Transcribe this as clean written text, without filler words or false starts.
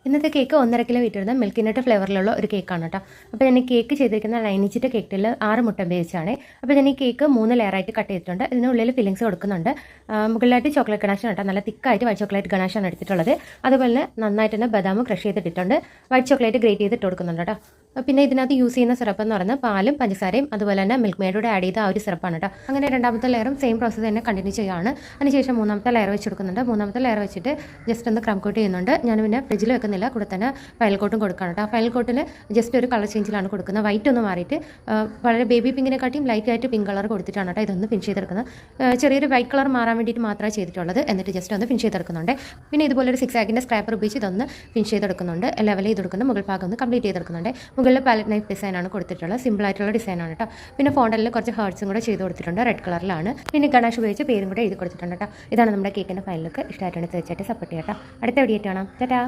ഇന്നത്തെ cake 1.5 kilo വീട്ടിരുന്ന milky നട്ട് ഫ്ലേവറിലുള്ള ഒരു കേക്കാണ് കേട്ടോ. അപ്പോൾ ഞാൻ ഈ കേക്ക് ചെയ്തിരിക്കുന്ന ലൈനിച്ചിട്ട് കേക്കിൽ 6 മുട്ട ഉപയോഗിച്ചാണ്. അപ്പോൾ ഞാൻ ഈ കേക്ക് 3 ലെയറായിട്ട് കട്ട് ചെയ്തിട്ടുണ്ട്. ഇതിനുള്ളിൽ ഫില്ലിങ്സ് കൊടുക്കുന്നുണ്ട്. മുകളിലായിട്ട് ചോക്ലേറ്റ് ഗണാഷാണ് കേട്ടോ, നല്ല തിക്കായിട്ട് വൈറ്റ് ചോക്ലേറ്റ് ഗണാഷാണ് എടുത്തിട്ടുള്ളത്. അതുപോലെ നന്നായിട്ട് തന്നെ ബദാം ക്രഷ് ചെയ്തിട്ടിട്ടുണ്ട്. വൈറ്റ് ചോക്ലേറ്റ് ഗ്രേറ്റ് ചെയ്തിട്ട് കൊടുക്കുന്നുണ്ട് കേട്ടോ. പിന്നെ ഇതിനകത്ത് യൂസ് ചെയ്യുന്ന സിറപ്പ് എന്ന് പറയുന്നത് പാലും പഞ്ചസാരയും അതുപോലെ തന്നെ മിൽക്ക് മെയ്ഡോടെ ആഡ് ചെയ്ത ആ ഒരു സിറപ്പാണ് കേട്ടോ. അങ്ങനെ രണ്ടാമത്തെ ലെയറും സെയിം പ്രോസസ്സ് തന്നെ കണ്ടിന്യൂ ചെയ്യുകയാണ്. അതിനുശേഷം മൂന്നാമത്തെ ലെയർ വെച്ച് കൊടുക്കുന്നുണ്ട്. മൂന്നാമത്തെ ലെയർ വെച്ചിട്ട് ജസ്റ്റ് ഒന്ന് ക്രം കോട്ട് ചെയ്യുന്നുണ്ട്. ഞാൻ പിന്നെ ഫ്രിഡ്ജിൽ വെക്കുന്നില്ല, കൂടെ തന്നെ ഫയൽ കോട്ടും കൊടുക്കണം കേട്ടോ. ഫയൽ കോട്ടിൽ ജസ്റ്റ് ഒരു കളർ ചേഞ്ചിലാണ് കൊടുക്കുന്നത്. വൈറ്റ് ഒന്ന് മാറിയിട്ട് വളരെ ബേബി പിങ്കിനെക്കാട്ടിയും ലൈറ്റായിട്ട് പിങ്ക് കളർ കൊടുത്തിട്ടാണ് കേട്ടോ ഇതൊന്ന് ഫിനിഷ് ചെയ്തെടുക്കുന്നത്. ചെറിയൊരു വൈറ്റ് കളർ മാറാൻ വേണ്ടിയിട്ട് മാത്രമേ ചെയ്തിട്ടുള്ളത്. എന്നിട്ട് ജസ്റ്റ് ഒന്ന് ഫിനിഷ് ചെയ്തെടുക്കുന്നുണ്ട്. പിന്നെ ഇതുപോലെ ഒരു 6 ആക്കിൻ്റെ സ്ക്രാപ്പർ ഉപയോഗിച്ച് ഇതൊന്ന് ഫിനിഷ് ചെയ്തെടുക്കുന്നുണ്ട്. ലെവൽ ചെയ്തെടുക്കുന്നുണ്ട്. മുകൾ ഭാഗം ഒന്ന് കംപ്ലീറ്റ് ചെയ്തെടുക്കുന്നുണ്ട്. മുകളിൽ പാലറ്റ് നൈഫ് ഡിസൈനാണ് കൊടുത്തിട്ടുള്ളത്. സിമ്പിളായിട്ടുള്ള ഡിസൈനാണ് കേട്ടോ. പിന്നെ ഫോണ്ടലിൽ കുറച്ച് ഹേർട്സും കൂടെ ചെയ്ത് കൊടുത്തിട്ടുണ്ട്, റെഡ് കളറിലാണ്. പിന്നെ ഗണാഷ് ഉപയോഗിച്ച് പേരും കൂടെ എഴുതി കൊടുത്തിട്ടുണ്ട് കേട്ടോ. ഇതാണ് നമ്മുടെ കേക്കിൻ്റെ ഫൈനൽ ലുക്ക്. ഇഷ്ടമായിട്ടാണ് തീർച്ചയായിട്ടും സപ്പോർട്ട് ചെയ്യാം കേട്ടോ. അടുത്ത വീഡിയോ കാണാം. ടാറ്റാ.